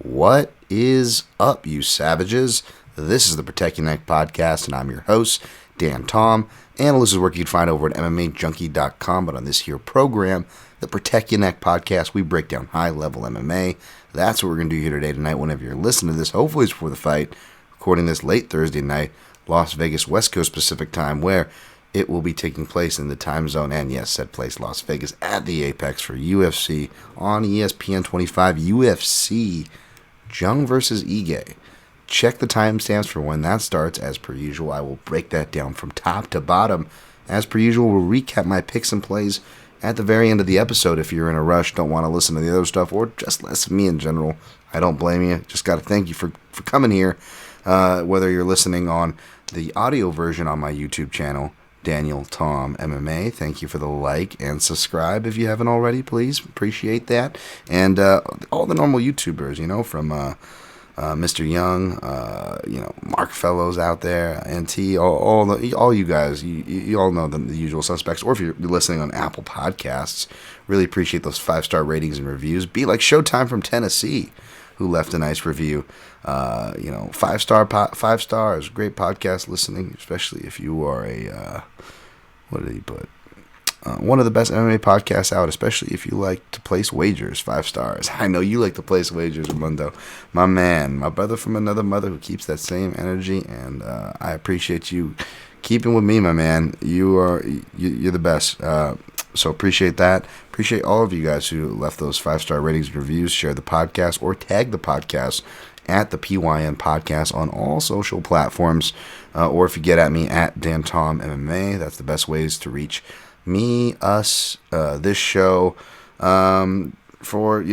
What is up, you savages? This is the Protect Your Neck podcast, and I'm your host, Dan Tom. And this is work you can find over at MMAJunkie.com. But on this here program, the Protect Your Neck podcast, we break down high-level MMA. That's what we're going to do here today, tonight, whenever you're listening to this. Hopefully it's before the fight. Recording this late Thursday night, Las Vegas, West Coast Pacific time, where it will be taking place in the time zone, and yes, said place, Las Vegas, at the Apex for UFC on ESPN 25, UFC Jung versus Ige. Check the timestamps for when that starts. As per usual, I will break that down from top to bottom. As per usual, we'll recap my picks and plays at the very end of the episode. If you're in a rush, don't want to listen to the other stuff, or just listen to me in general, I don't blame you. Just got to thank you for coming here. Whether you're listening on the audio version on my YouTube channel, Daniel Tom MMA, thank you for the like and subscribe if you haven't already, please. Appreciate that. And all the normal YouTubers, from Mr. Young, Mark Fellows out there, NT, all you guys, you all know the usual suspects. Or if you're listening on Apple Podcasts, really appreciate those 5-star ratings and reviews. Be like Showtime from Tennessee, who left a nice review. 5 stars, great podcast listening, especially if you are what did he put? One of the best MMA podcasts out, especially if you like to place wagers. 5 stars. I know you like to place wagers, Armando. My man, my brother from another mother who keeps that same energy, and I appreciate you keeping with me, my man. You're the best. So appreciate that. Appreciate all of you guys who left those 5-star ratings and reviews, share the podcast, or tag the podcast at the PYN podcast on all social platforms. Or if you get at me at Dan Tom MMA, that's the best ways to reach me, us, this show, for,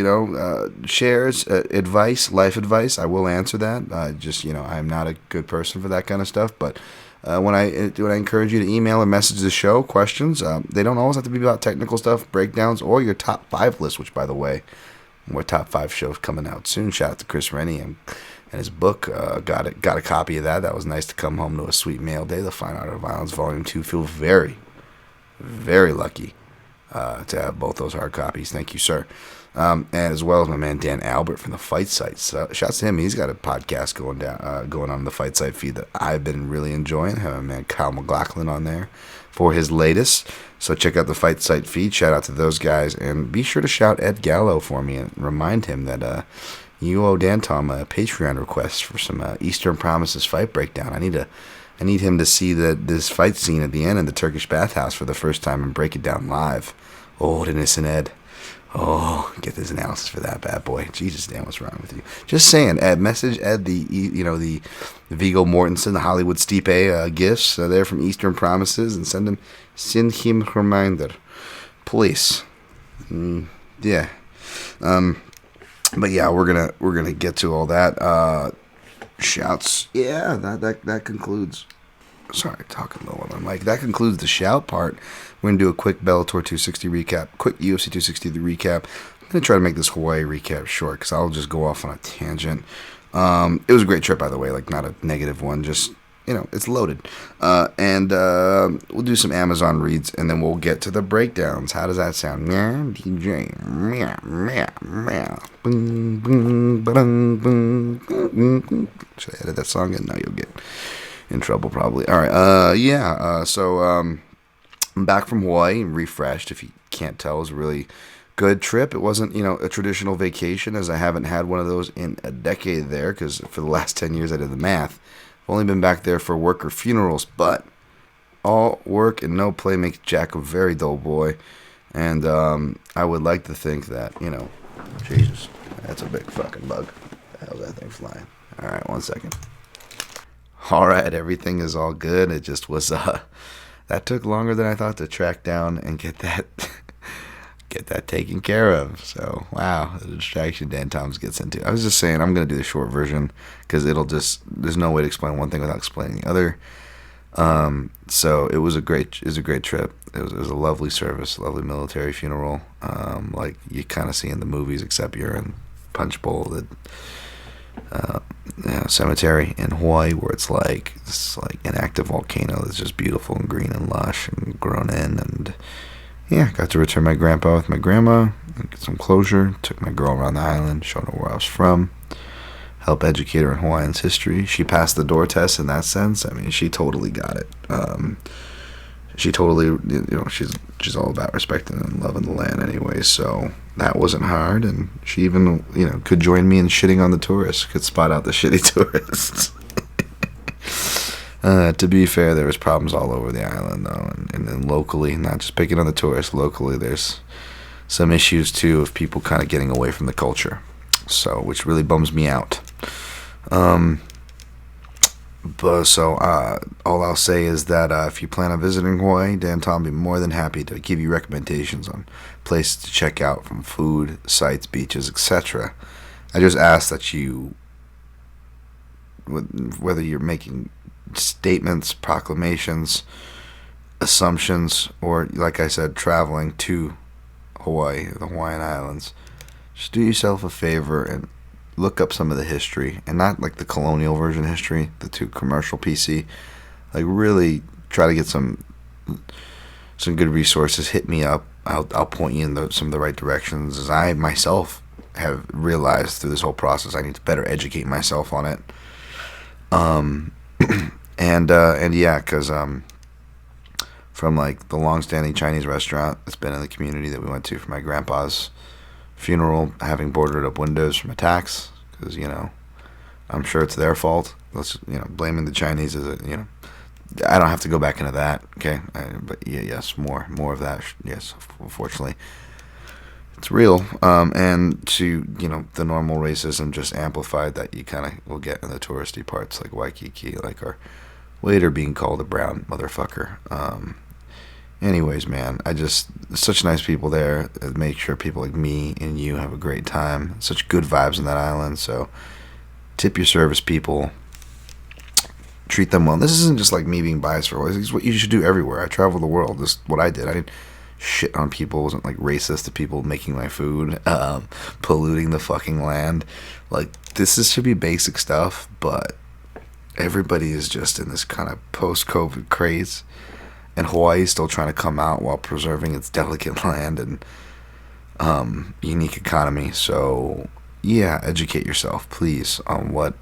shares, advice, life advice. I will answer that. I'm not a good person for that kind of stuff, but when I encourage you to email or message the show questions, they don't always have to be about technical stuff, breakdowns, or your top 5 list, which, by the way, more top 5 shows coming out soon. Shout out to Chris Rennie and his book. Got a copy of that. That was nice to come home to a sweet mail day. The Fine Art of Violence Volume 2. Feel very, very lucky to have both those hard copies. Thank you, sir. And as well as my man Dan Albert from the Fight Site. So, shouts to him. He's got a podcast going on the Fight Site feed that I've been really enjoying. Have my man Kyle McLaughlin on there for his latest. So check out the Fight Site feed. Shout out to those guys, and be sure to shout Ed Gallo for me and remind him that you owe Dan Tom a Patreon request for some Eastern Promises fight breakdown. I need him to see this fight scene at the end in the Turkish bathhouse for the first time and break it down live. Old innocent Ed. Oh, get this analysis for that bad boy. Jesus, Dan, what's wrong with you? Just saying, Ed, message Ed the Viggo Mortensen, the Hollywood Stipe gifts there from Eastern Promises, and send him a reminder, please. Yeah. But yeah, we're gonna get to all that. Shouts. Yeah, that concludes. Sorry, talking low on my mic. That concludes the shout part. We're going to do a quick Bellator 260 recap, quick UFC 260 recap. I'm going to try to make this Hawaii recap short because I'll just go off on a tangent. It was a great trip, by the way, not a negative one, just, it's loaded. And we'll do some Amazon reads, and then we'll get to the breakdowns. How does that sound? Yeah, DJ. Should I edit that song in? No, you'll get in trouble probably. All right. So I'm back from Hawaii, refreshed. If you can't tell, it was a really good trip. It wasn't, a traditional vacation, as I haven't had one of those in a decade there, because for the last 10 years I did the math. I've only been back there for work or funerals, but all work and no play makes Jack a very dull boy. And I would like to think that, Jesus, that's a big fucking bug. The hell's that thing flying? All right, 1 second. All right, everything is all good. It just was that took longer than I thought to track down and get that taken care of. So, wow, the distraction Dan Toms gets into. I was just saying I'm going to do the short version because there's no way to explain one thing without explaining the other. So it was a great trip. It was a lovely service, lovely military funeral, like you kind of see in the movies, except you're in Punch Bowl, the cemetery in Hawaii, where it's like an active volcano that's just beautiful and green and lush and grown in. And yeah, got to return my grandpa with my grandma, get some closure. Took my girl around the island, showed her where I was from, help educate her in Hawaiian's history. She passed the door test in that sense. I mean, she totally got it. She totally, she's all about respecting and loving the land anyway, so that wasn't hard. And she even, could join me in shitting on the tourists, could spot out the shitty tourists. To be fair, there was problems all over the island, though, and then locally, not just picking on the tourists, locally there's some issues, too, of people kind of getting away from the culture, so, which really bums me out. All I'll say is that if you plan on visiting Hawaii, Dan Tom will be more than happy to give you recommendations on places to check out, from food, sites, beaches, etc. I just ask that you, whether you're making statements, proclamations, assumptions, or, like I said, traveling to Hawaii, the Hawaiian Islands, just do yourself a favor and look up some of the history, and not like the colonial version history, the too commercial PC. Like, really try to get some good resources. Hit me up. I'll point you in some of the right directions, as I myself have realized through this whole process I need to better educate myself on it. Because from like the long-standing Chinese restaurant that's been in the community that we went to for my grandpa's funeral, having boarded up windows from attacks, because I'm sure it's their fault. Let's blaming the Chinese is I don't have to go back into that, okay? But yes, more of that. Yes, unfortunately, it's real. And to the normal racism just amplified that you kind of will get in the touristy parts, like Waikiki, like our waiter being called a brown motherfucker. Anyways, man, such nice people there. Make sure people like me and you have a great time. Such good vibes on that island. So tip your service people. Treat them well. This isn't just like me being biased for Hawaii. This is what you should do everywhere. I travel the world. This is what I did. I didn't shit on people. I wasn't like racist to people making my food, polluting the fucking land. Like, should be basic stuff, but everybody is just in this kind of post-COVID craze. And Hawaii is still trying to come out while preserving its delicate land and unique economy. So, yeah, educate yourself, please, on what's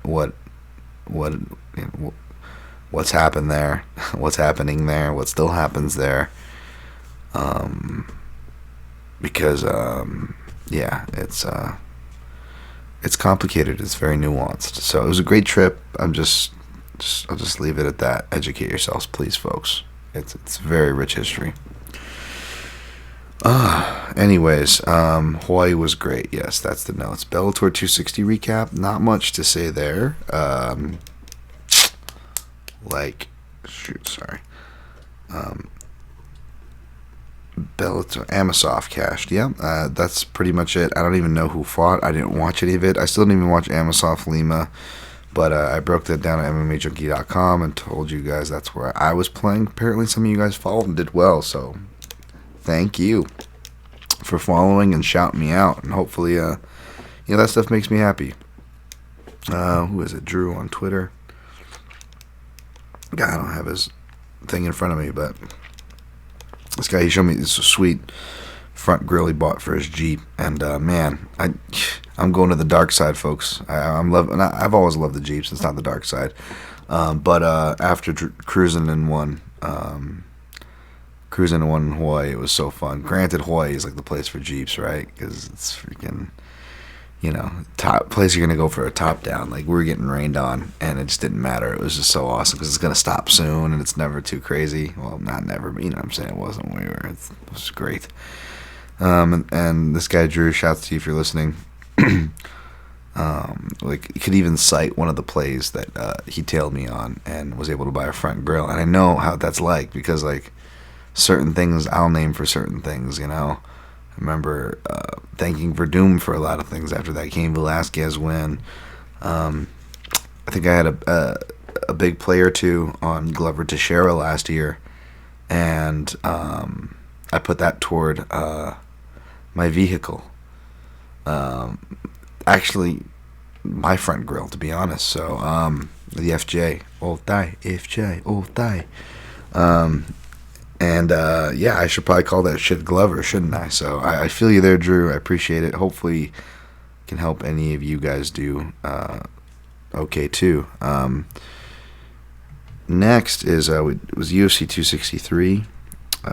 happened there, what's happening there, what still happens there. Because it's complicated. It's very nuanced. So it was a great trip. I'll just leave it at that. Educate yourselves, please, folks. It's very rich history. Anyways, Hawaii was great. Yes, that's the notes. Bellator 260 recap. Not much to say there. Bellator, Amosov cashed. Yeah, that's pretty much it. I don't even know who fought. I didn't watch any of it. I still didn't even watch Amosov Lima. But I broke that down at MMAJunkie.com and told you guys that's where I was playing. Apparently some of you guys followed and did well, so thank you for following and shouting me out. And hopefully, that stuff makes me happy. Who is it? Drew on Twitter. God, I don't have his thing in front of me, but this guy, he showed me this sweet front grille he bought for his Jeep, and man, I'm going to the dark side, folks. I've always loved the Jeeps. It's not the dark side, but after cruising in one in Hawaii, it was so fun. Granted, Hawaii is like the place for Jeeps, right? Because it's freaking, top place you're gonna go for a top down. Like, we were getting rained on, and it just didn't matter. It was just so awesome because it's gonna stop soon, and it's never too crazy. Well, not never, but you know what I'm saying. It wasn't when we were. It was great. And this guy Drew, shouts to you if you're listening. Like, he could even cite one of the plays that he tailed me on and was able to buy a front grill. And I know how that's like, because like certain things I'll name for certain things. I remember thanking Verdum for a lot of things after that Cain Velasquez win. I think I had a big play or two on Glover Teixeira last year, and I put that toward my vehicle. Actually, my front grill, to be honest. So, the FJ, Old Thai, FJ, Old Thai. And yeah, I should probably call that shit Glover, shouldn't I? So I feel you there, Drew. I appreciate it. Hopefully, can help any of you guys do okay too. Next is it was UFC 263.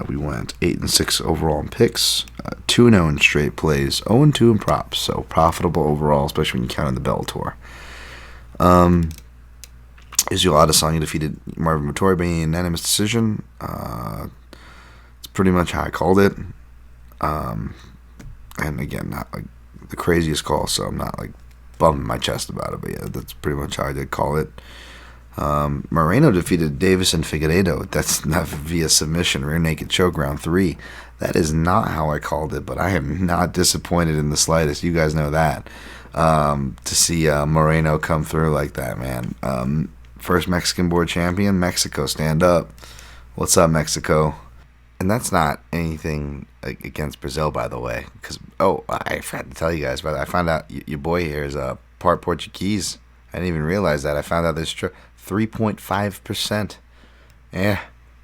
We went 8-6 overall in picks, 2-0 in straight plays, 0-2 in props. So profitable overall, especially when you count in the Bellator. Israel Adesanya defeated Marvin Vettori by a unanimous decision. It's pretty much how I called it. And again, not like the craziest call, so I'm not like bumming my chest about it. But yeah, that's pretty much how I did call it. Moreno defeated Davis and Figueiredo. That's not via submission, rear naked choke, round 3. That is not how I called it, but I am not disappointed in the slightest. You guys know that. To see Moreno come through like that, man. First Mexican board champion, Mexico, stand up. What's up, Mexico? And that's not anything against Brazil, by the way. Because, I forgot to tell you guys, but I found out your boy here is part Portuguese. I didn't even realize that. I found out this is true. 3.5%. Yeah,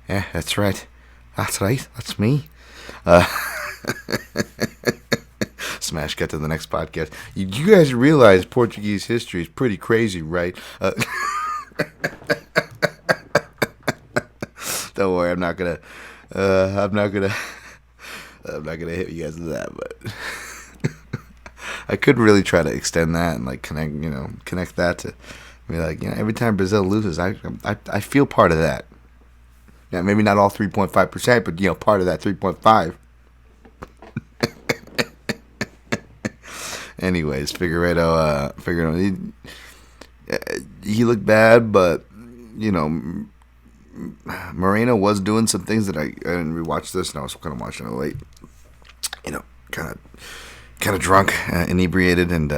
that's right. That's right. That's me. Smash cut to the next podcast. You guys realize Portuguese history is pretty crazy, right? Don't worry, I'm not gonna hit you guys with that, but I could really try to extend that and like connect that to be like, every time Brazil loses, I feel part of that. Yeah, maybe not all 3.5%, but part of that 3.5. Anyways, Figueiredo, he looked bad, but Moreno was doing some things that I didn't rewatch this, and I was kind of watching it late. Kind of drunk, inebriated, and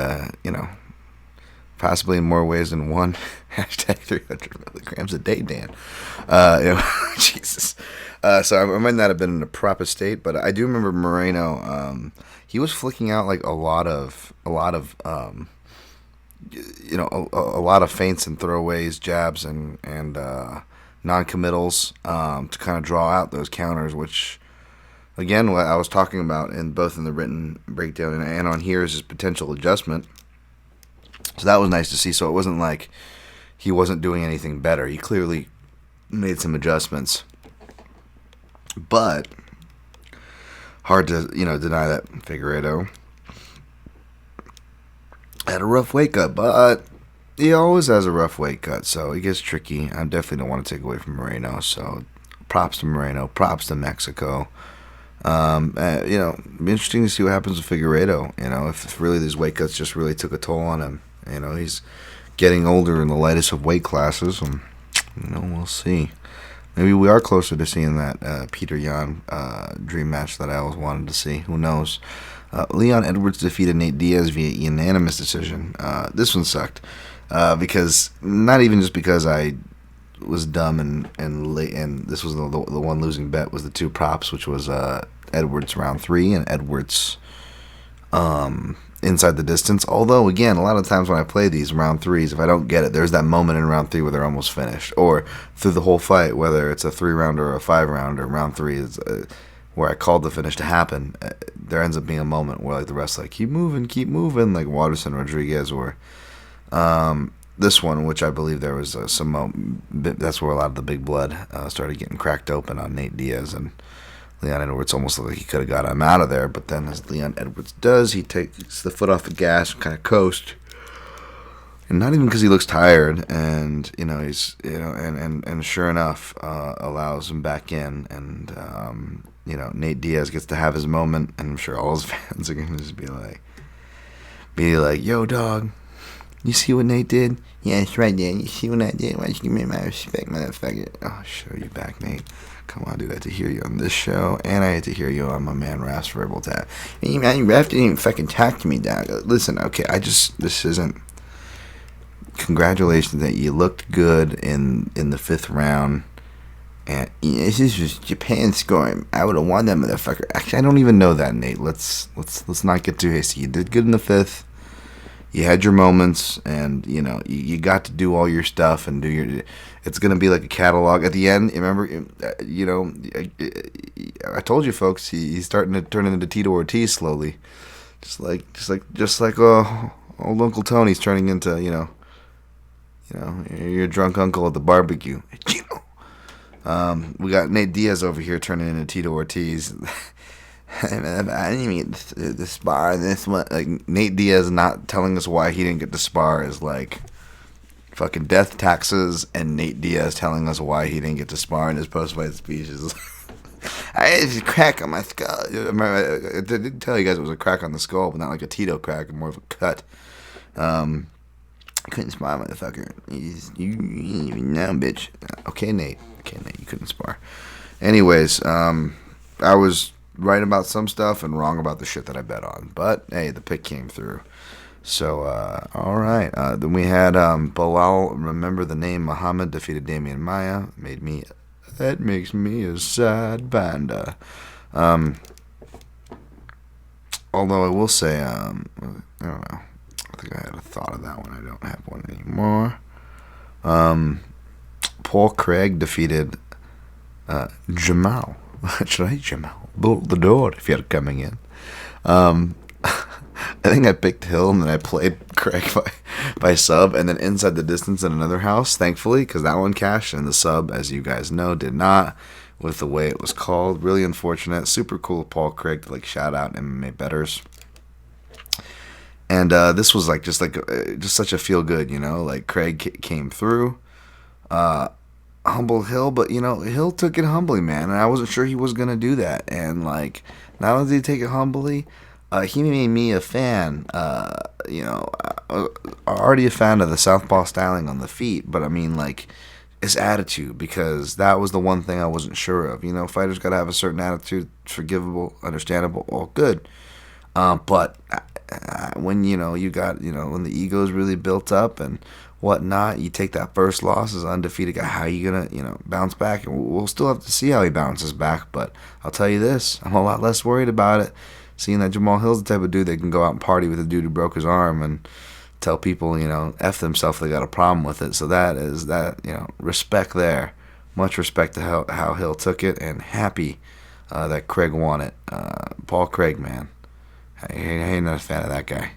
possibly in more ways than one. Hashtag 300 milligrams a day, Dan. Jesus. So I might not have been in a proper state, but I do remember Moreno. He was flicking out like a lot of feints and throwaways, jabs, and non-committals to kind of draw out those counters, which, again, what I was talking about in both in the written breakdown and on here is his potential adjustment. So that was nice to see. So it wasn't like he wasn't doing anything better. He clearly made some adjustments. But hard to, deny that Figueiredo had a rough weight cut, but he always has a rough weight cut, so it gets tricky. I definitely don't want to take away from Moreno, so props to Moreno, props to Mexico. It'd be interesting to see what happens with Figueiredo, if really these weight cuts just really took a toll on him. He's getting older in the lightest of weight classes, and, we'll see. Maybe we are closer to seeing that Peter Yan dream match that I always wanted to see. Who knows? Leon Edwards defeated Nate Diaz via unanimous decision. This one sucked because not even just because I was dumb and late, and this was the one losing bet was the two props, which was Edwards round 3 and Edwards inside the distance. Although, again, a lot of times when I play these round 3s, if I don't get it, there's that moment in round 3 where they're almost finished, or through the whole fight, whether it's a 3-rounder or a 5-rounder, round 3 is where I called the finish to happen. There ends up being a moment where the rest keep moving, like Waterson, Rodriguez, or this one, which I believe there was that's where a lot of the big blood started getting cracked open on Nate Diaz, and Leon Edwards almost looked like he could have got him out of there, but then as Leon Edwards does, he takes the foot off the gas and kind of coast. And not even because he looks tired, and he's and sure enough, allows him back in, and Nate Diaz gets to have his moment, and I'm sure all his fans are gonna just be like, "Yo, dog, you see what Nate did? Yeah, that's right, Dan. You see what I did? Why don't you give me my respect, motherfucker? I'll show you back, Nate. Come on, dude. I had to hear you on this show, and I had to hear you on my man Raph's verbal tap. Hey, man, Raph didn't even fucking talk to me, dog. Listen, okay, this isn't. Congratulations that you looked good in the 5th round, and this is just Japan scoring. I would have won that motherfucker. Actually, I don't even know that, Nate. Let's not get too hasty. You did good in the 5th. you had your moments, and you got to do all your stuff and do your. It's gonna be like a catalog at the end. Remember, I told you folks, he's starting to turn into Tito Ortiz slowly, just like old Uncle Tony's turning into your drunk uncle at the barbecue. We got Nate Diaz over here turning into Tito Ortiz. I didn't get the spar this one. Like, Nate Diaz not telling us why he didn't get the spar is like fucking death taxes, and Nate Diaz telling us why he didn't get to spar in his post-fight speeches. I had a crack on my skull. I didn't tell you guys it was a crack on the skull, but not like a Tito crack, more of a cut. I couldn't spar, motherfucker. You didn't even know, bitch. Okay, Nate, you couldn't spar. Anyways, I was right about some stuff and wrong about the shit that I bet on. But, hey, the pick came through. So, all right. Then we had Bilal, remember the name, Muhammad, defeated Damian Maia. That makes me a sad panda. Although I will say, I don't know. I think I had a thought of that one. I don't have one anymore. Paul Craig defeated Jamal. Should I Jamal? Bolt the door if you're coming in. I think I picked Hill and then I played Craig by sub, and then Inside the Distance in another house, thankfully, because that one cashed, and the sub, as you guys know, did not, with the way it was called. Really unfortunate. Super cool of Paul Craig to shout out MMA bettors. And this was just such a feel good, like Craig came through. Humble Hill, but Hill took it humbly, man, and I wasn't sure he was gonna do that. And not only did he take it humbly, he made me a fan. Already a fan of the southpaw styling on the feet, but I mean his attitude, because that was the one thing I wasn't sure of. Fighters gotta have a certain attitude, forgivable, understandable, all good. But when you got when the ego is really built up and whatnot, you take that first loss as an undefeated guy. How are you gonna bounce back? And we'll still have to see how he bounces back. But I'll tell you this: I'm a lot less worried about it. Seeing that Jamal Hill's the type of dude that can go out and party with a dude who broke his arm and tell people f themselves if they got a problem with it. So that is respect there. Much respect to how Hill took it, and happy that Craig won it. Paul Craig, man. I ain't not a fan of that guy.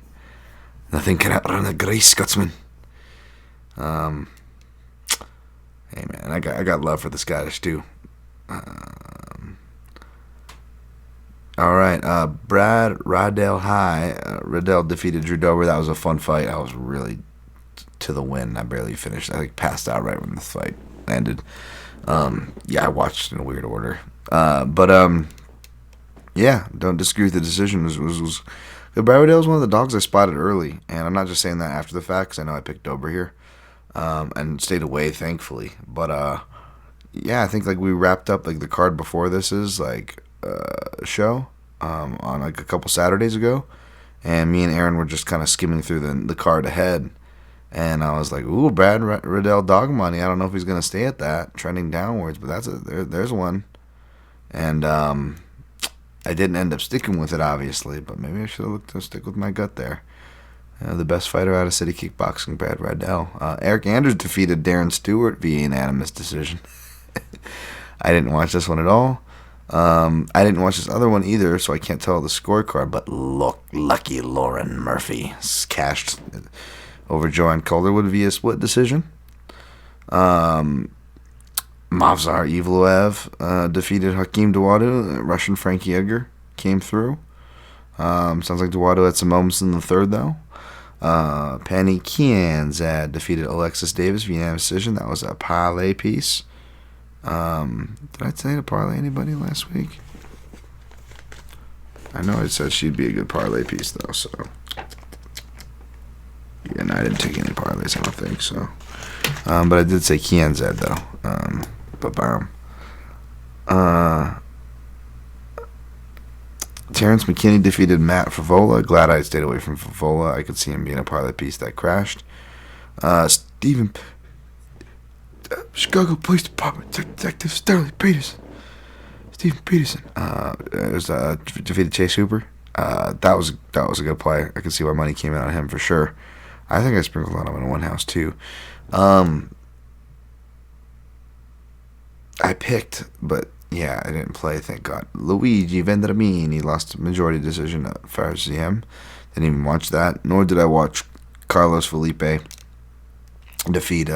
Nothing can outrun a Grey Scotsman. Hey man, I got love for the Scottish too. All right, Brad Riddell High. Riddell defeated Drew Dober. That was a fun fight. I was really to the win. I barely finished. I passed out right when the fight ended. I watched in a weird order. Yeah, don't disagree with the decision. Was Brad Riddell was one of the dogs I spotted early, and I'm not just saying that after the fact, because I know I picked Dober here, and stayed away, thankfully. But I think we wrapped up the card before this is show on a couple Saturdays ago, and me and Aaron were just kind of skimming through the card ahead, and I was like, ooh, Brad Riddell dog money. I don't know if he's gonna stay at that, trending downwards, but there's one. And I didn't end up sticking with it, obviously, but maybe I should have looked to stick with my gut there. The best fighter out of City Kickboxing, Brad Riddell. Eric Anders defeated Darren Stewart via unanimous decision. I didn't watch this one at all. I didn't watch this other one either, so I can't tell the scorecard, but lucky Lauren Murphy cashed over Joanne Calderwood via split decision. Mavzar Evloev defeated Hakeem Dawodu. Russian Frankie Edgar came through. Sounds like Dawodu had some moments in the third, though. Penny Kianzad defeated Alexis Davis via unanimous decision. That was a parlay piece. Did I say to parlay anybody last week? I know I said she'd be a good parlay piece, though, so. Yeah, no, I didn't take any parlays, I don't think, so. But I did say Kianzad, though. Terrence McKinney defeated Matt Favola. Glad I stayed away from Favola. I could see him being a parlay piece that crashed. Chicago Police Department Detective Sterling Peterson. Stephen Peterson. Defeated Chase Hooper. That was a good play. I can see why money came out of him for sure. I think I sprinkled on him in one house too. I picked, but yeah, I didn't play, thank God. Luigi Vendramini lost a majority decision at FRCM. Didn't even watch that, nor did I watch Carlos Felipe defeat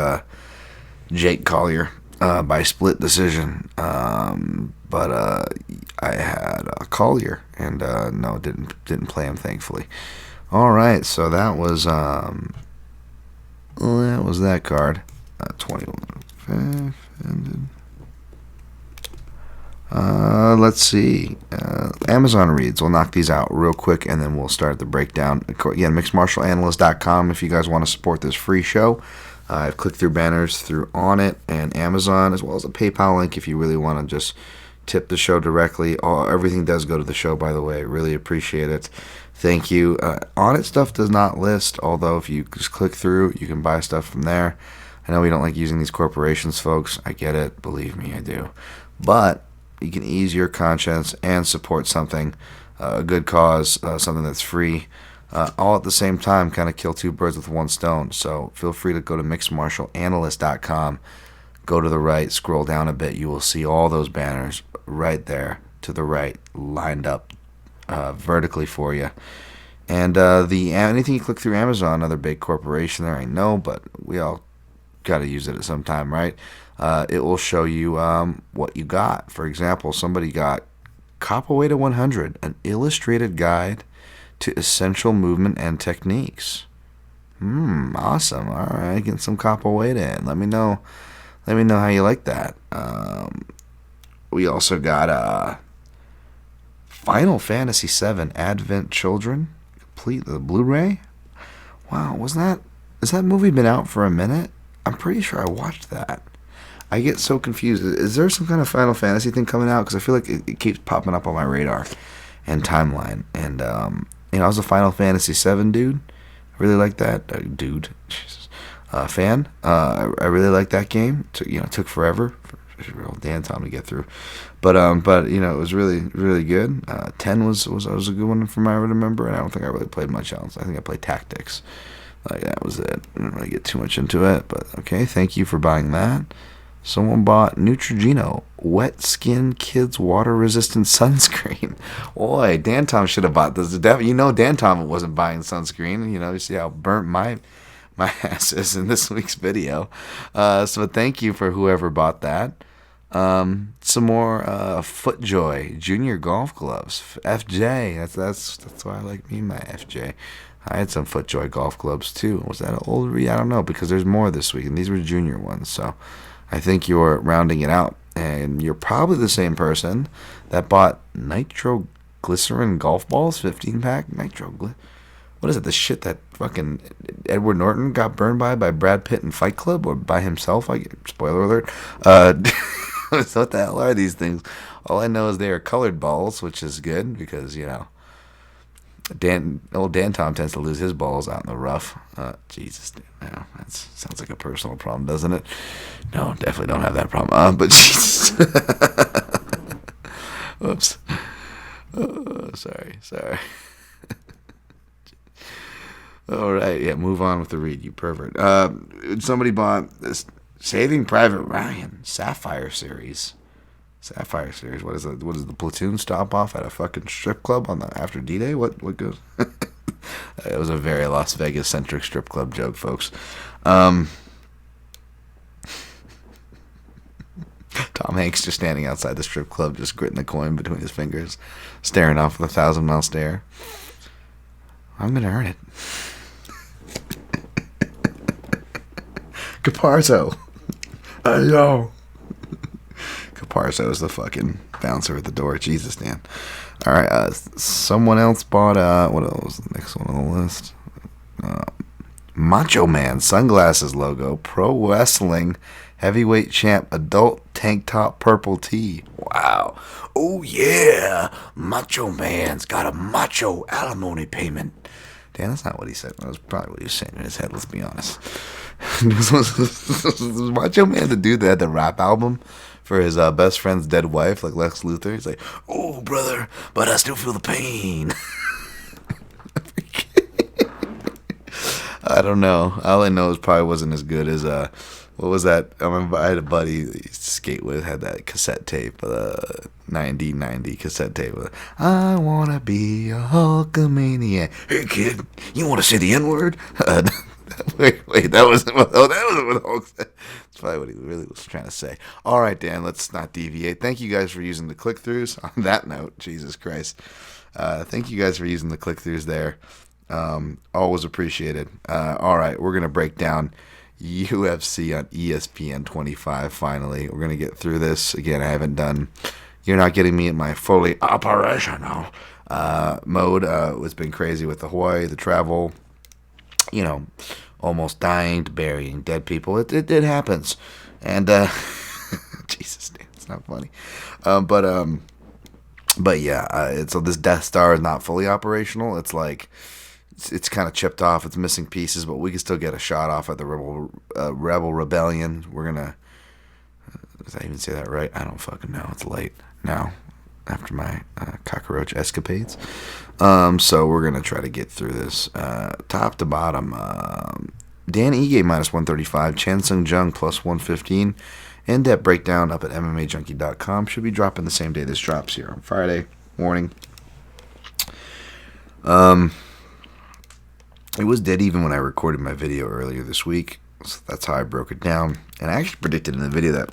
Jake Collier by split decision. But I had Collier, and no, didn't play him, thankfully. All right, so that was that card. 21 ended. Let's see. Amazon reads. We'll knock these out real quick, and then we'll start the breakdown. Again, mixedmartialanalyst.com if you guys want to support this free show. I've clicked through banners through On It and Amazon, as well as a PayPal link if you really want to just tip the show directly. Everything does go to the show, by the way. Really appreciate it. Thank you. On It stuff does not list, although if you just click through, you can buy stuff from there. I know we don't like using these corporations, folks. I get it. Believe me, I do. But you can ease your conscience and support something, a good cause, something that's free, all at the same time, kind of kill two birds with one stone. So feel free to go to mixedmartialanalyst.com, go to the right, scroll down a bit. You will see all those banners right there to the right, lined up vertically for you. And anything you click through Amazon, another big corporation there, I know, but we all got to use it at some time, right? It will show you what you got. For example, somebody got Capoeira 100, an illustrated guide to essential movement and techniques. Awesome. All right, getting some Capoeira in. Let me know how you like that. We also got Final Fantasy VII Advent Children, complete the Blu-ray. Wow, has that movie been out for a minute? I'm pretty sure I watched that. I get so confused. Is there some kind of Final Fantasy thing coming out? Because I feel like it keeps popping up on my radar and timeline. And, I was a Final Fantasy VII dude. I really like that. Fan. I really like that game. Took forever for old Dan Tom to get through. But it was really, really good. 10 was a good one from what I remember. And I don't think I really played much else. I think I played Tactics. Like, that was it. I didn't really get too much into it. But, okay, thank you for buying that. Someone bought Neutrogena Wet Skin Kids Water Resistant Sunscreen. Boy, Dan Tom should have bought this. Dan Tom wasn't buying sunscreen. You see how burnt my ass is in this week's video. So thank you for whoever bought that. Some more FootJoy Junior Golf Gloves. FJ. That's why I like me my FJ. I had some FootJoy golf gloves too. Was that an old read? I don't know, because there's more this week, and these were junior ones. So I think you're rounding it out, and you're probably the same person that bought nitroglycerin golf balls, 15-pack what is it? The shit that fucking Edward Norton got burned by Brad Pitt in Fight Club, or by himself? Spoiler alert. So what the hell are these things? All I know is they are colored balls, which is good because old Dan Tom tends to lose his balls out in the rough. Jesus, dude. That sounds like a personal problem, doesn't it? No, definitely don't have that problem. But Jesus. Whoops. Oh, sorry. All right, yeah, move on with the read, you pervert. Somebody bought this Saving Private Ryan Sapphire series. What is it? What is the platoon stop off at a fucking strip club after D-Day? What goes? It was a very Las Vegas centric strip club joke, folks. Tom Hanks just standing outside the strip club, just gritting the coin between his fingers, staring off with a 1,000-mile stare. I'm gonna earn it. Caparzo. Yo. Caparzo is the fucking bouncer at the door. Jesus, Dan. All right. Someone else bought. What else was the next one on the list? Macho Man sunglasses logo. Pro wrestling heavyweight champ. Adult tank top purple tee. Wow. Oh yeah. Macho Man's got a macho alimony payment. Dan, that's not what he said. That was probably what he was saying in his head. Let's be honest. Was Macho Man the dude that had the rap album for his best friend's dead wife, like Lex Luthor? He's like, "Oh, brother, but I still feel the pain." I don't know. All I know is probably wasn't as good as what was that? I remember I had a buddy that used to skate with, had that cassette tape, 90 cassette tape. I wanna be a Hulkamaniac. Hey kid, you wanna say the N word? Wait, that wasn't what Hulk said. That's probably what he really was trying to say. All right, Dan, let's not deviate. Thank you guys for using the click-throughs. On that note, Jesus Christ. Thank you guys for using the click-throughs there. Always appreciated. All right, we're going to break down UFC on ESPN 25 finally. We're going to get through this. Again, I haven't done... You're not getting me in my fully operational mode. It's been crazy with the Hawaii, the travel... almost dying to burying dead people. It happens. And, Jesus, damn, it's not funny. But yeah, so this Death Star is not fully operational. It's like, it's kind of chipped off. It's missing pieces, but we can still get a shot off at the Rebel Rebellion. We're going to, did I even say that right? I don't fucking know. It's late now after my cockroach escapades. So we're going to try to get through this top to bottom. Dan Ige minus 135, Chan Sung Jung plus 115, in-depth breakdown up at MMAJunkie.com. Should be dropping the same day this drops here on Friday morning. It was dead even when I recorded my video earlier this week, so that's how I broke it down. And I actually predicted in the video that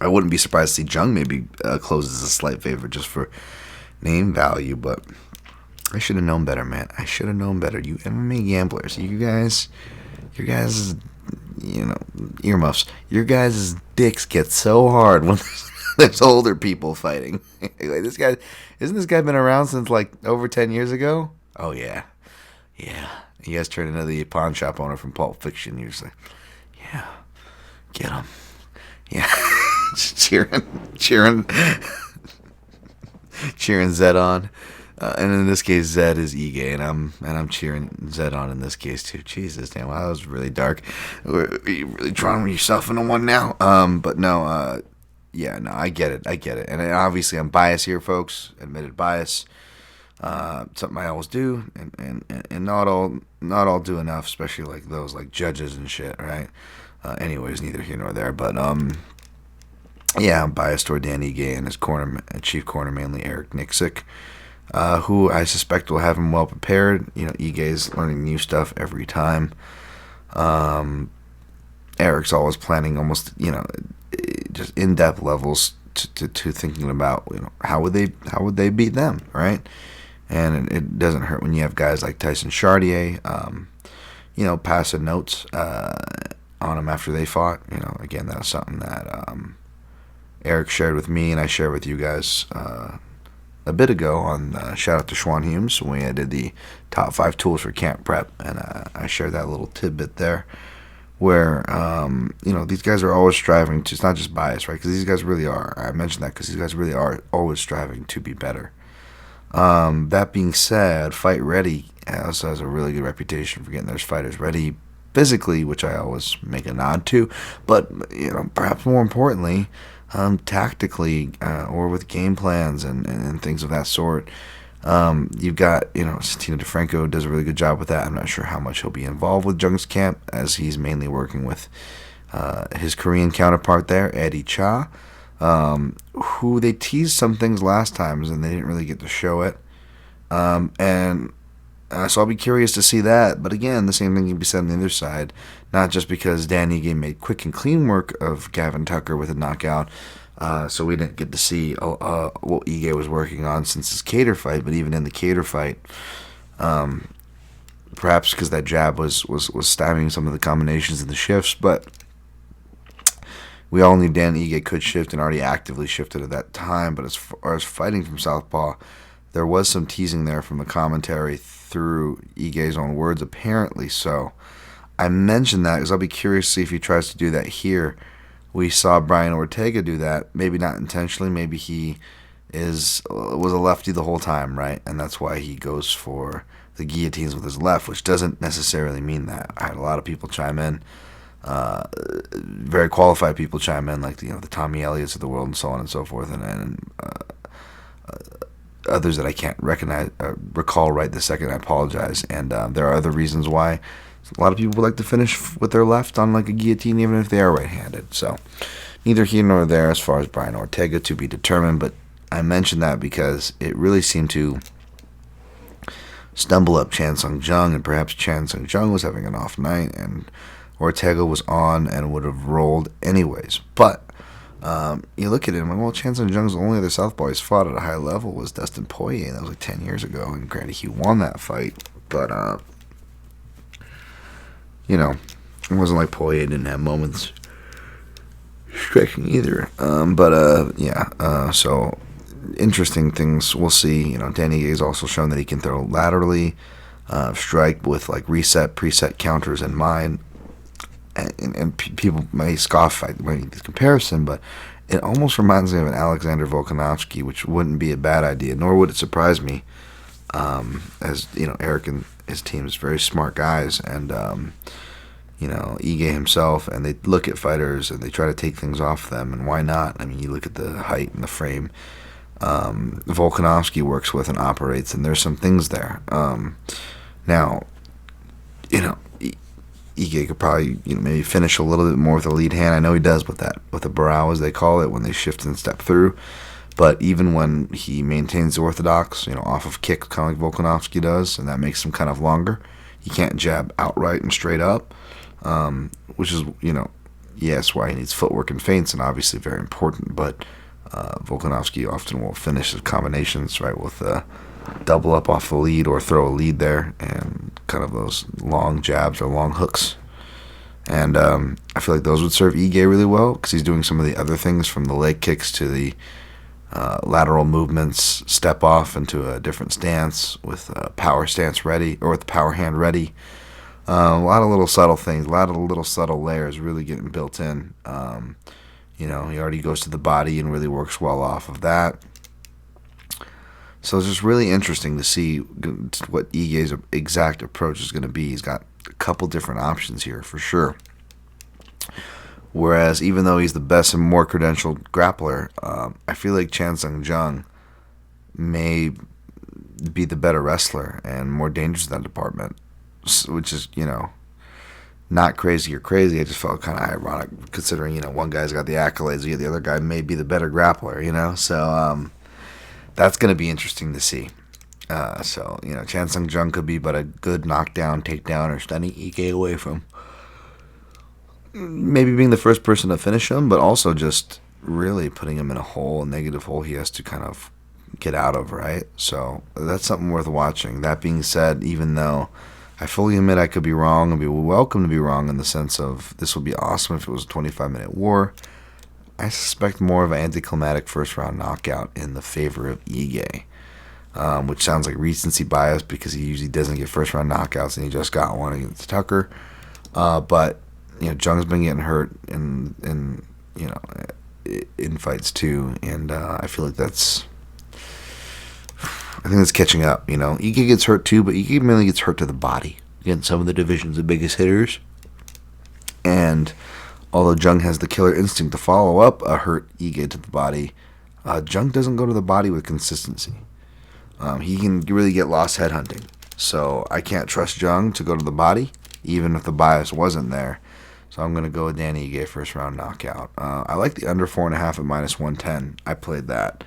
I wouldn't be surprised to see Jung maybe closes a slight favorite just for name value, but I should have known better, man. I should have known better. You MMA gamblers, you guys, earmuffs. Your guys' dicks get so hard when there's older people fighting. Like this guy, isn't this guy been around since like over 10 years ago? Oh yeah. You guys turned into the pawn shop owner from Pulp Fiction. You're just like, yeah, get him. Yeah, cheering Zed on. And in this case, Zed is Ige, and I'm cheering Zed on in this case too. Jesus, damn, wow, that was really dark. Are you really drawing yourself into one now? But no, I get it, and obviously I'm biased here, folks. Admitted bias. Something I always do, and not all do enough, especially like those like judges and shit, right? Anyways, neither here nor there, but yeah, I'm biased toward Dan Ige and his chief corner, mainly Eric Nixick. Who I suspect will have him well prepared. Ige's learning new stuff every time. Eric's always planning almost, just in-depth levels to thinking about, how would they beat them, right? And it doesn't hurt when you have guys like Tyson Chartier, passing notes on him after they fought. Again, that was something that Eric shared with me and I shared with you guys a bit ago on shout out to Schwan Humes when we did the top 5 tools for camp prep, and I shared that little tidbit there where these guys are always striving to, it's not just bias, right? Because these guys really are. I mentioned that because these guys really are always striving to be better. That being said, Fight Ready also has a really good reputation for getting their fighters ready physically, which I always make a nod to, but perhaps more importantly, tactically, or with game plans and things of that sort. You've got, Tina DeFranco does a really good job with that. I'm not sure how much he'll be involved with Jung's camp, as he's mainly working with his Korean counterpart there, Eddie Cha, who they teased some things last time and they didn't really get to show it. So I'll be curious to see that. But again, the same thing can be said on the other side. Not just because Dan Ige made quick and clean work of Gavin Tucker with a knockout, so we didn't get to see what Ige was working on since his Cater fight. But even in the Cater fight, perhaps because that jab was stymieing some of the combinations and the shifts. But we all knew Dan Ige could shift and already actively shifted at that time. But as far as fighting from southpaw, there was some teasing there from the commentary through Ige's own words, apparently. So I mentioned that because I'll be curious to see if he tries to do that here. We saw Brian Ortega do that, maybe not intentionally, maybe he was a lefty the whole time, right? And that's why he goes for the guillotines with his left, which doesn't necessarily mean that. I had a lot of people chime in, very qualified people chime in, like the Tommy Elliott's of the world and so on and so forth, and others that I can't recall right this second. I apologize. And there are other reasons why a lot of people would like to finish with their left on like a guillotine, even if they are right-handed. So neither here nor there as far as Brian Ortega, to be determined. But I mentioned that because it really seemed to stumble up Chan Sung Jung, and perhaps Chan Sung Jung was having an off night, and Ortega was on and would have rolled anyways. But you look at it and I'm like, well, Chan Sung Jung's only other southpaw he's fought at a high level was Dustin Poirier, and that was like 10 years ago, and granted he won that fight, but you know, it wasn't like Poirier didn't have moments striking either. So interesting things. We'll see. You know, Danny Gay's also shown that he can throw laterally, strike with like preset counters in mind. And people may scoff at this comparison, but it almost reminds me of an Alexander Volkanovski, which wouldn't be a bad idea, nor would it surprise me. As you know, Eric and his team is very smart guys, and you know, Ige himself, and they look at fighters and they try to take things off them, and why not? I mean, you look at the height and the frame Volkanovski works with and operates, and there's some things there. Now, you know, Ige could probably, you know, maybe finish a little bit more with a lead hand. I know he does with the barrel, as they call it, when they shift and step through. But even when he maintains the orthodox, you know, off of kick, kind of like Volkanovski does, and that makes him kind of longer, he can't jab outright and straight up, which is, you know, yes, why he needs footwork and feints, and obviously very important. But Volkanovski often will finish his combinations, right, with double up off the lead or throw a lead there, and kind of those long jabs or long hooks. And I feel like those would serve Ige really well, because he's doing some of the other things, from the leg kicks to the lateral movements, step off into a different stance with power stance ready, or with the power hand ready. A lot of little subtle things, a lot of little subtle layers really getting built in. You know, he already goes to the body and really works well off of that. So it's just really interesting to see what Ige's exact approach is going to be. He's got a couple different options here for sure. Whereas even though he's the best and more credentialed grappler, I feel like Chan Sung Jung may be the better wrestler and more dangerous in that department, which is, you know, not crazy or crazy. I just felt kind of ironic considering, you know, one guy's got the accolades, the other guy may be the better grappler, you know. So that's going to be interesting to see. So, you know, Chan Sung Jung could be but a good knockdown, takedown, or stunning Ige away from maybe being the first person to finish him, but also just really putting him in a negative hole he has to kind of get out of, right? So that's something worth watching. That being said, even though I fully admit I could be wrong and be welcome to be wrong, in the sense of this would be awesome if it was a 25-minute war, I suspect more of an anticlimactic first-round knockout in the favor of Ige, which sounds like recency bias because he usually doesn't get first-round knockouts, and he just got one against Tucker. But you know, Jung's been getting hurt in you know, in fights too, and I feel like I think that's catching up. You know, Ige gets hurt too, but Ige mainly gets hurt to the body against some of the division's the biggest hitters. And although Jung has the killer instinct to follow up a hurt Ige to the body, Jung doesn't go to the body with consistency. He can really get lost headhunting. So I can't trust Jung to go to the body, even if the bias wasn't there. So I'm going to go with Danny Ige first round knockout. I like the under 4.5 at -110. I played that.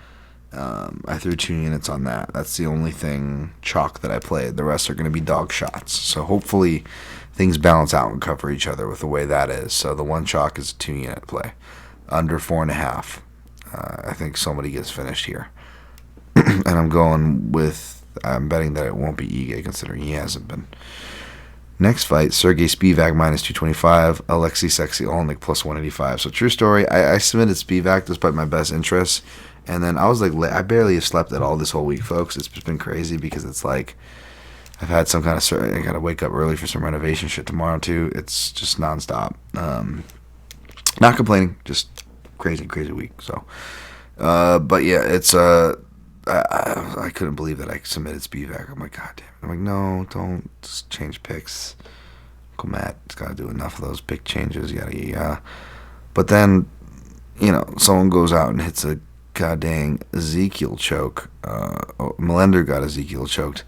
I threw 2 units on that. That's the only thing chalk that I played. The rest are going to be dog shots. So hopefully things balance out and cover each other with the way that is. So the one chalk is a 2-unit play. Under 4.5. I think somebody gets finished here. And I'm betting that it won't be Ige, considering he hasn't been. Next fight, Sergey Spivak -225, Alexei Sexy Olnik +185. So true story, I submitted Spivak despite my best interests. And then I was like, I barely have slept at all this whole week, folks. It's just been crazy because it's like I've had some kind of I got to wake up early for some renovation shit tomorrow too. It's just nonstop. Not complaining, just crazy week. So, but yeah, it's I couldn't believe that I submitted Spivak. I'm like, God damn it. I'm like, no, don't just change picks. Uncle Matt's got to do enough of those pick changes. Yada yada. But then, you know, someone goes out and hits a god dang Ezekiel choke. Melender got Ezekiel choked.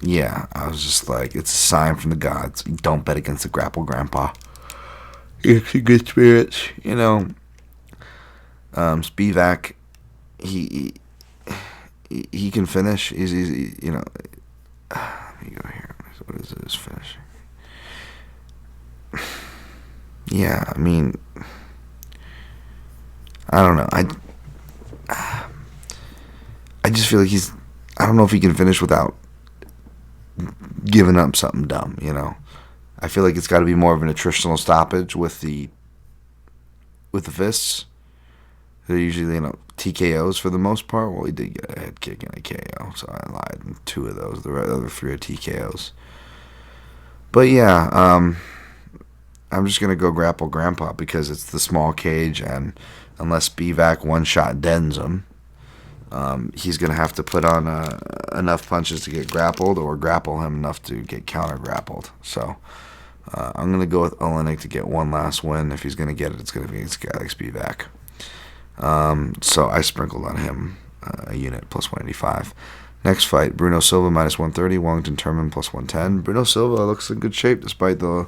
Yeah, I was just like, it's a sign from the gods. Don't bet against the grapple grandpa. It's a good spirits, Spivak, he can finish. He's let me go here. What is his finish? Yeah, I mean, I don't know. I just feel like I don't know if he can finish without giving up something dumb, I feel like it's got to be more of an attritional stoppage with the fists. They're usually, TKOs for the most part. Well, he did get a head kick and a KO, so I lied. And 2 of those. The other 3 are TKOs. But yeah, I'm just going to go grapple grandpa because it's the small cage, and unless Spivak one-shot dens him, he's going to have to put on enough punches to get grappled or grapple him enough to get counter-grappled. So I'm going to go with Olenek to get one last win. If he's going to get it, it's going to be against a guy like Spivak. So I sprinkled on him a unit plus 185. Next fight, Bruno Silva minus 130, Wellington Turman plus 110. Bruno Silva looks in good shape despite the,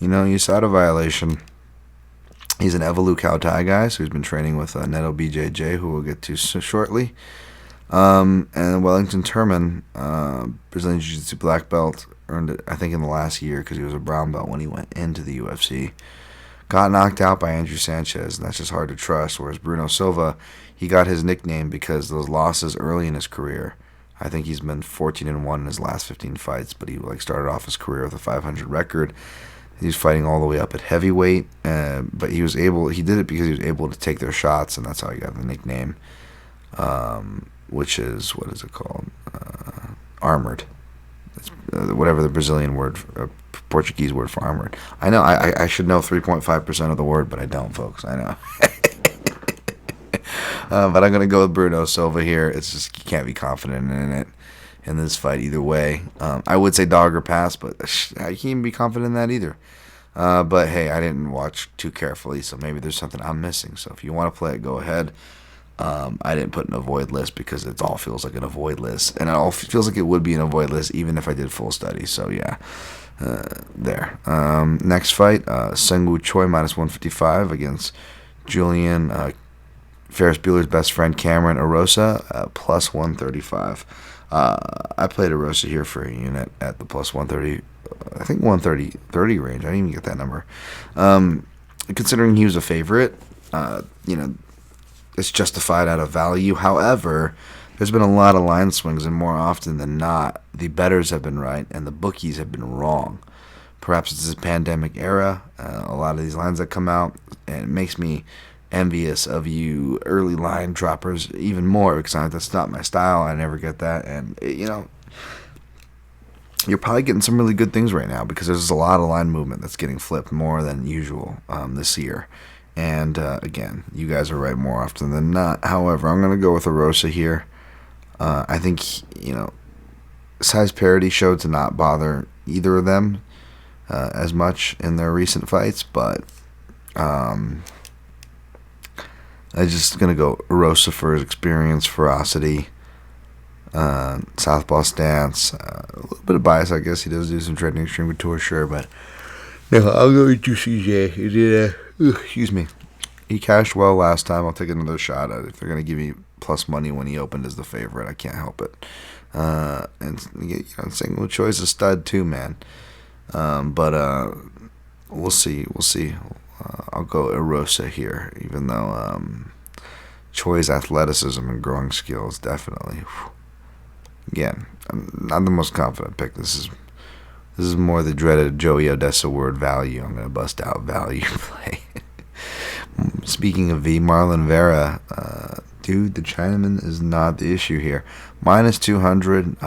USADA violation. He's an Evolution Cao Tai guy, so he's been training with Neto BJJ, who we'll get to shortly. And Wellington Turman, Brazilian Jiu-Jitsu black belt, earned it, I think, in the last year because he was a brown belt when he went into the UFC. Got knocked out by Andrew Sanchez, and that's just hard to trust. Whereas Bruno Silva, he got his nickname because those losses early in his career. I think he's been 14-1 in his last 15 fights, but he started off his career with a 500 record. He's fighting all the way up at heavyweight, but he did it because he was able to take their shots, and that's how he got the nickname, which is, what is it called? Armored. It's, whatever the Brazilian word, Portuguese word for armored. I know, I should know 3.5% of the word, but I don't, folks. I know. But I'm going to go with Bruno Silva here. It's just, you can't be confident in it in this fight either way. I would say dog or pass, but I can't even be confident in that either. But hey, I didn't watch too carefully, so maybe there's something I'm missing. So if you want to play it, go ahead. I didn't put an avoid list because it all feels like an avoid list, and it all feels like it would be an avoid list even if I did full study. So yeah, there. Next fight, Seung-Woo Choi minus 155 against Julian Ferris Bueller's best friend Cameron Arosa plus 135. I played Arosa here for a unit at the plus 130. I think 130 range. I didn't even get that number. Considering he was a favorite, it's justified out of value. However, there's been a lot of line swings, and more often than not, the bettors have been right and the bookies have been wrong. Perhaps it's this pandemic era. A lot of these lines that come out, and it makes me envious of you early line droppers even more because that's not my style. I never get that, and you're probably getting some really good things right now because there's a lot of line movement that's getting flipped more than usual this year. And again, you guys are right more often than not. However, I'm going to go with Arosa here. I think size parity showed to not bother either of them as much in their recent fights, but I'm just going to go Arosa for his experience, ferocity, southpaw stance, a little bit of bias, I guess. He does do some trading extreme couture, sure, but no, I'll go with CJ. He did excuse me. He cashed well last time. I'll take another shot at it. If they're going to give me plus money when he opened as the favorite, I can't help it. And Seung-Woo Choi's a stud too, man. But we'll see. I'll go Arosa here, even though Choi's athleticism and growing skills definitely. Again, I'm not the most confident pick. This is more the dreaded Joey Odessa word, value. I'm going to bust out value play. Speaking of V, Marlon Vera, dude, the Chinaman is not the issue here. Minus 200.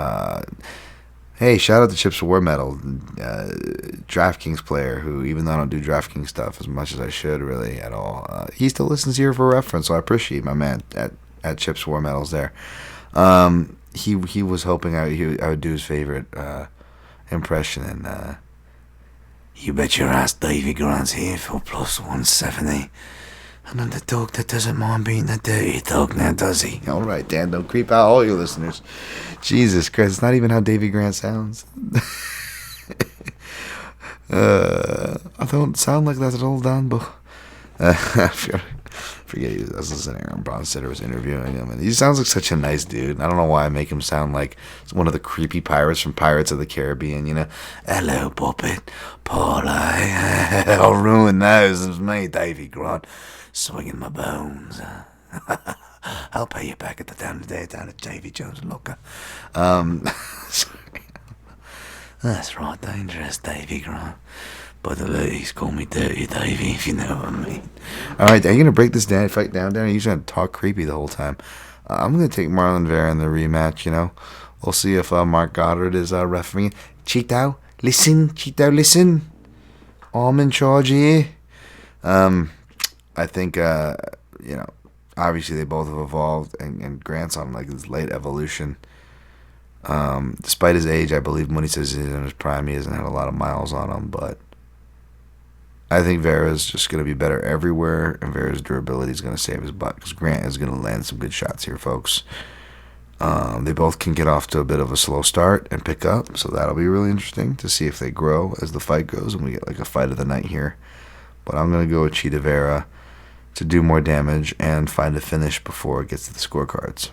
Hey, shout out to Chips War Medal, DraftKings player who, even though I don't do DraftKings stuff as much as I should really at all, he still listens here for reference, so I appreciate my man at Chips War Medals there. He was hoping I would do his favorite impression, and You bet your ass Davy Grant's here for plus 170. And then the dog that doesn't mind being a dirty dog now, does he? All right, Dan, don't creep out all your listeners. Jesus Christ, it's not even how Davy Grant sounds. I don't sound like that at all, Dan, but... forget I was listening to Aaron Bronstetter was interviewing him, and he sounds like such a nice dude. I don't know why I make him sound like one of the creepy pirates from Pirates of the Caribbean, you know. Hello, puppet, Paul, I'll ruin those. It's me, Davy Grant, swinging my bones. I'll pay you back at the time of day down at Davy Jones' Locker. That's right, dangerous, Davy Grant. But the ladies call me Dirty Davy, if you know what I mean. Alright, are you going to break this fight down, Danny? You're going to talk creepy the whole time. I'm going to take Marlon Vera in the rematch, you know. We'll see if Mark Goddard is refereeing. Cheeto, listen. I'm in charge here. I think, you know, obviously they both have evolved, and Grant's on like his late evolution. Despite his age, I believe when he says he's in his prime, he hasn't had a lot of miles on him, but I think Vera's just going to be better everywhere, and Vera's durability is going to save his butt, because Grant is going to land some good shots here, folks. They both can get off to a bit of a slow start and pick up, so that'll be really interesting to see if they grow as the fight goes, and we get like a fight of the night here. But I'm going to go with Cheetah Vera to do more damage and find a finish before it gets to the scorecards.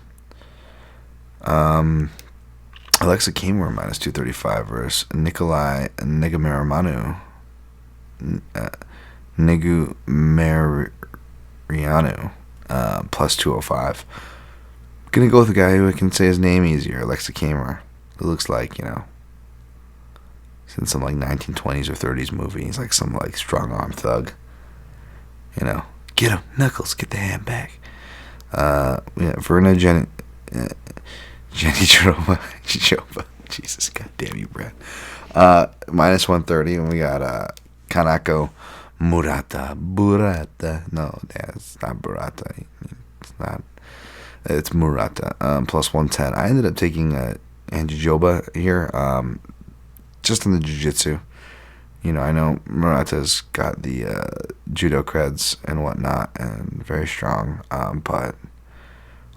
Alexa Kamer minus 235 versus Nikolai Negumereanu. Plus 205. Gonna go with the guy who I can say his name easier, Alexa Kamer. Who looks like, you know, he's in some like 1920s or 30s movie. He's like some like strong arm thug. You know, get him, Knuckles, get the hand back. Verna Jenny Jova. Jesus, goddamn you, Brad. Minus 130, and we got Kanako Murata. No, it's not Murata. It's not. It's Murata. Plus 110. I ended up taking Anjijoba here, just in the jiu-jitsu. You know, I know Murata's got the judo creds and whatnot, and very strong, but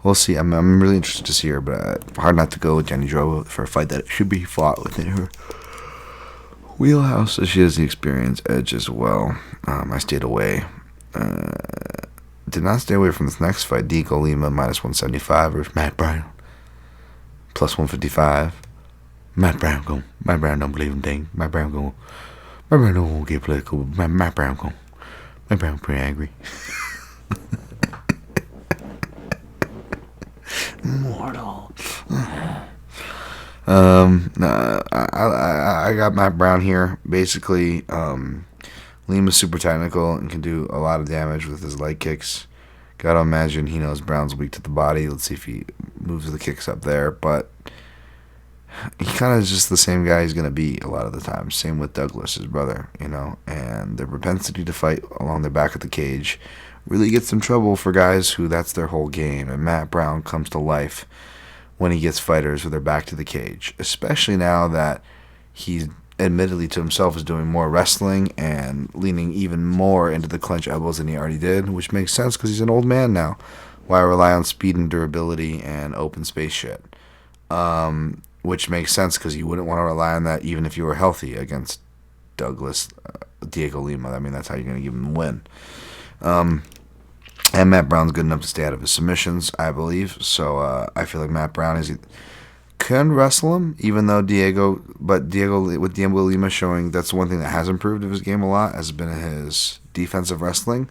we'll see. I'm really interested to see her, but hard not to go with Jenny Joba for a fight that should be fought within her wheelhouse. So she has the experience edge as well. I stayed away. Did not stay away from this next fight. Diego Lima minus 175 versus Matt Brown. Plus 155. Matt Brown don't believe in things. Matt Brown don't get political. Matt Brown pretty angry. Mortal. I got Matt Brown here. Basically, Lima's super technical and can do a lot of damage with his leg kicks. Gotta imagine he knows Brown's weak to the body. Let's see if he moves the kicks up there. But he kind of is just the same guy he's going to be a lot of the time. Same with Douglas, his brother, you know. And their propensity to fight along the back of the cage really gets in trouble for guys who that's their whole game. And Matt Brown comes to life when he gets fighters with their back to the cage, especially now that he's admittedly to himself is doing more wrestling and leaning even more into the clinch elbows than he already did, which makes sense because he's an old man now. Why rely on speed and durability and open space shit? Which makes sense because you wouldn't want to rely on that even if you were healthy against Diego Lima. I mean, that's how you're going to give him the win. And Matt Brown's good enough to stay out of his submissions, I believe. So I feel like Matt Brown can wrestle him, even though Diego with Diego Lima showing that's one thing that has improved of his game a lot, has been his defensive wrestling.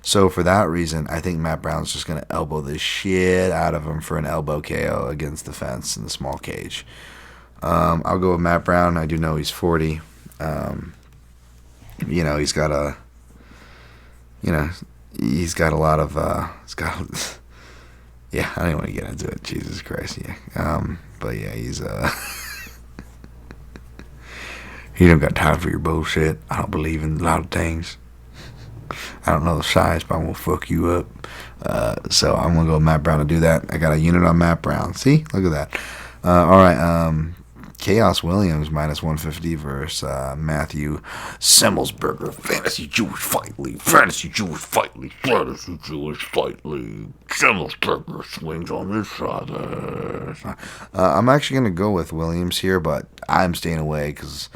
So for that reason, I think Matt Brown's just going to elbow the shit out of him for an elbow KO against the fence in the small cage. I'll go with Matt Brown. I do know he's 40. He's got a lot of, yeah, I don't even want to get into it. Jesus Christ, yeah. But yeah, he's, he don't got time for your bullshit. I don't believe in a lot of things. I don't know the size, but I'm going to fuck you up. So I'm going to go with Matt Brown to do that. I got a unit on Matt Brown. See? Look at that. All right. Chaos Williams minus 150 versus Matthew Semmelsberger. Fantasy Jewish Fight League. Fantasy Jewish Fight League. Fantasy Jewish Fight League. Semmelsberger swings on this side. I'm actually going to go with Williams here, but I'm staying away because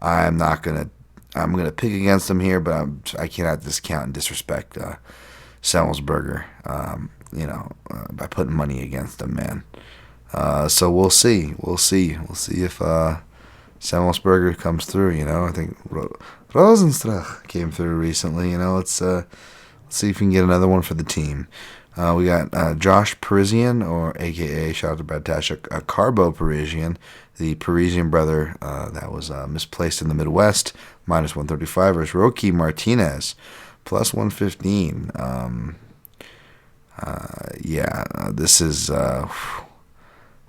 I'm not going to. I'm going to pick against him here, but I cannot discount and disrespect Semmelsberger, by putting money against him, man. So we'll see. We'll see if Semmelsberger comes through. I think Rosenstruck came through recently. Let's see if we can get another one for the team. We got Josh Parisian, or AKA, shout out to Brad Tash, Carbo Parisian, the Parisian brother that was misplaced in the Midwest, minus 135 versus Roque Martinez, plus 115. This is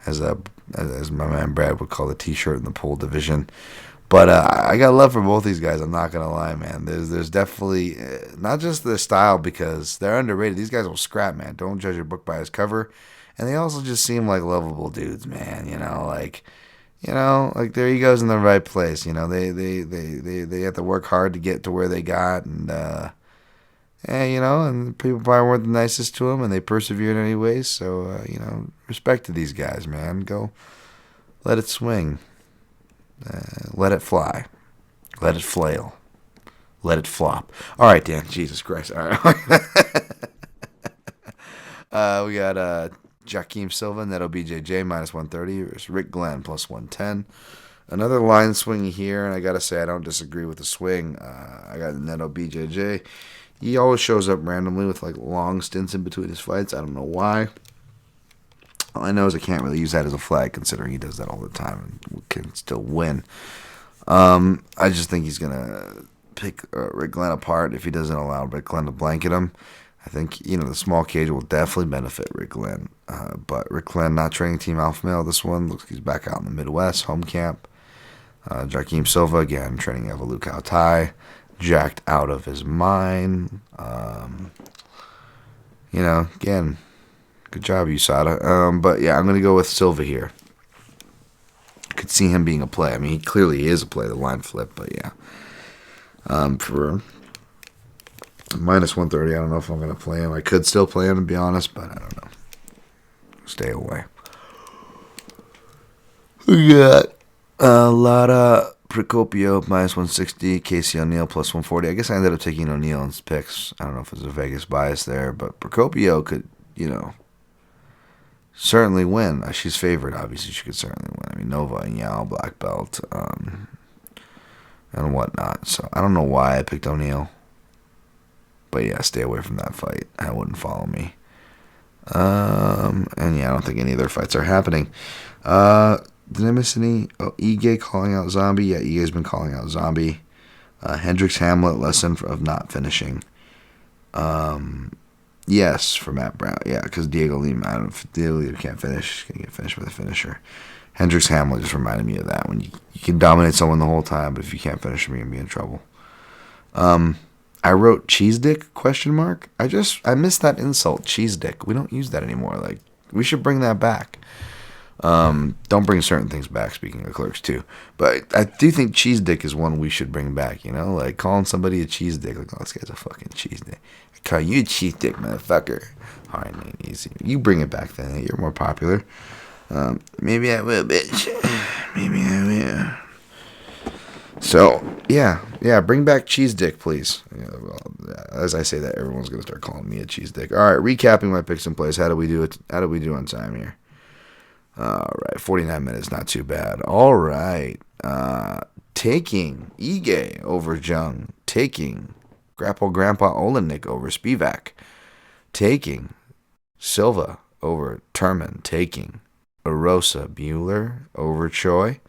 as my man Brad would call the T-shirt in the pole division. But I got love for both these guys. I'm not gonna lie, man. There's definitely not just their style, because they're underrated. These guys will scrap, man. Don't judge a book by its cover. And they also just seem like lovable dudes, man. Like their egos in the right place. They have to work hard to get to where they got, and and people probably weren't the nicest to them, and they persevered anyways. So respect to these guys, man. Go, let it swing. Let it fly. Let it flail. Let it flop. All right, Dan. Jesus Christ. All right. We got Jakeem Silva, Neto BJJ, minus 130. There's Rick Glenn, plus 110. Another line swing here, and I got to say, I don't disagree with the swing. I got Neto BJJ. He always shows up randomly with long stints in between his fights. I don't know why. All I know is I can't really use that as a flag, considering he does that all the time and can still win. I just think he's going to pick Rick Glenn apart if he doesn't allow Rick Glenn to blanket him. I think, the small cage will definitely benefit Rick Glenn. But Rick Glenn not training Team Alpha Male this one. Looks like he's back out in the Midwest, home camp. Jakeem Silva, again, training Evolucao Tai. Jacked out of his mind. Again, good job, USADA. But yeah, I'm going to go with Silva here. Could see him being a play. I mean, he clearly is a play, the line flip, but yeah. For minus 130, I don't know if I'm going to play him. I could still play him, to be honest, but I don't know. Stay away. We got Lara Procopio, minus 160. Casey O'Neill, plus 140. I guess I ended up taking O'Neill in picks. I don't know if there's a Vegas bias there, but Procopio could, certainly win. She's favored, obviously. She could certainly win. I mean, Nova and Yao, black belt, and whatnot. So I don't know why I picked O'Neill. But yeah, stay away from that fight. That wouldn't follow me. And yeah, I don't think any of their fights are happening. Did I miss any? Oh, Ige calling out Zombie. Yeah, Ige's been calling out Zombie. Hendricks Hamlet, lesson of not finishing. Yes, for Matt Brown. Yeah, because Diego Lima, I don't know if Diego Lima can't finish. Can get finished with a finisher. Hendricks Hamlet just reminded me of that. When you can dominate someone the whole time, but if you can't finish them, you're going to be in trouble. I wrote cheese dick ? I missed that insult, cheese dick. We don't use that anymore. We should bring that back. Don't bring certain things back, speaking of Clerks too. But I do think cheese dick is one we should bring back, calling somebody a cheese dick. Oh, this guy's a fucking cheese dick. I call you a cheese dick, motherfucker. Alright, man, easy. You bring it back then. You're more popular. Maybe I will, bitch. Maybe I will. So, yeah, bring back cheese dick, please. As I say that, everyone's going to start calling me a cheese dick. All right, recapping my picks in place. How do we do it? How do we do on time here? All right, 49 minutes, not too bad. All right, taking Ige over Jung. Taking Grapple Grandpa Olenek over Spivak. Taking Silva over Turman. Taking Erosa Bueller over Choi.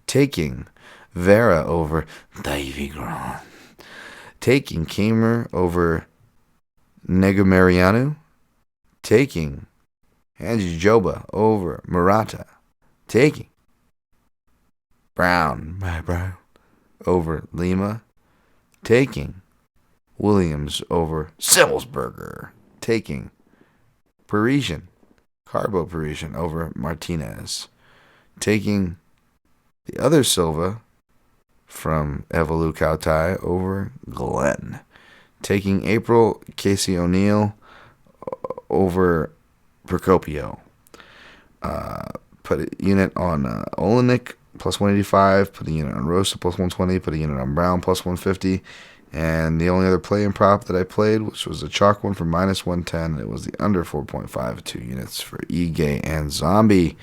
Taking Vera over Davy Grant. Taking Kamer over Negumarianu. Taking Angie Joba over Murata. Taking Brown over Lima. Taking Williams over Semmelsberger. Taking Parisian, Carbo Parisian over Martinez. Taking The other Silva from Evolu Kautai over Glenn. Taking April Casey O'Neill over Procopio. Put a unit on Olenek plus 185. Put a unit on Rosa plus 120. Put a unit on Brown plus 150. And the only other play-in prop that I played, which was a chalk one for minus 110, it was the under 4.5, 2 units for Ige and Zombie.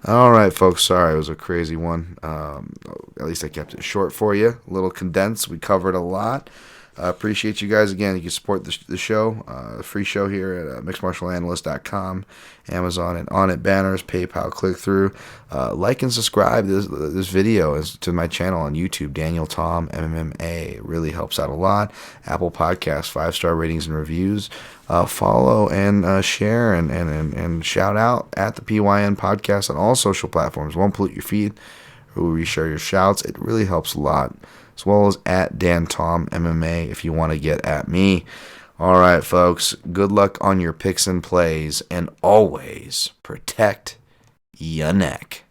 All right, folks. Sorry, it was a crazy one. At least I kept it short for you. A little condensed. We covered a lot. Appreciate you guys again. You can support the show, free show here at mixedmartialanalyst.com, Amazon and On It banners, PayPal, click through. Like and subscribe this video to my channel on YouTube, Daniel Tom MMA. It really helps out a lot. Apple Podcasts, 5-star ratings and reviews. Follow and share and shout out at the PYN podcast on all social platforms. Won't pollute your feed or reshare your shouts. It really helps a lot. As well as at Dan Tom MMA if you want to get at me. All right, folks. Good luck on your picks and plays, and always protect your neck.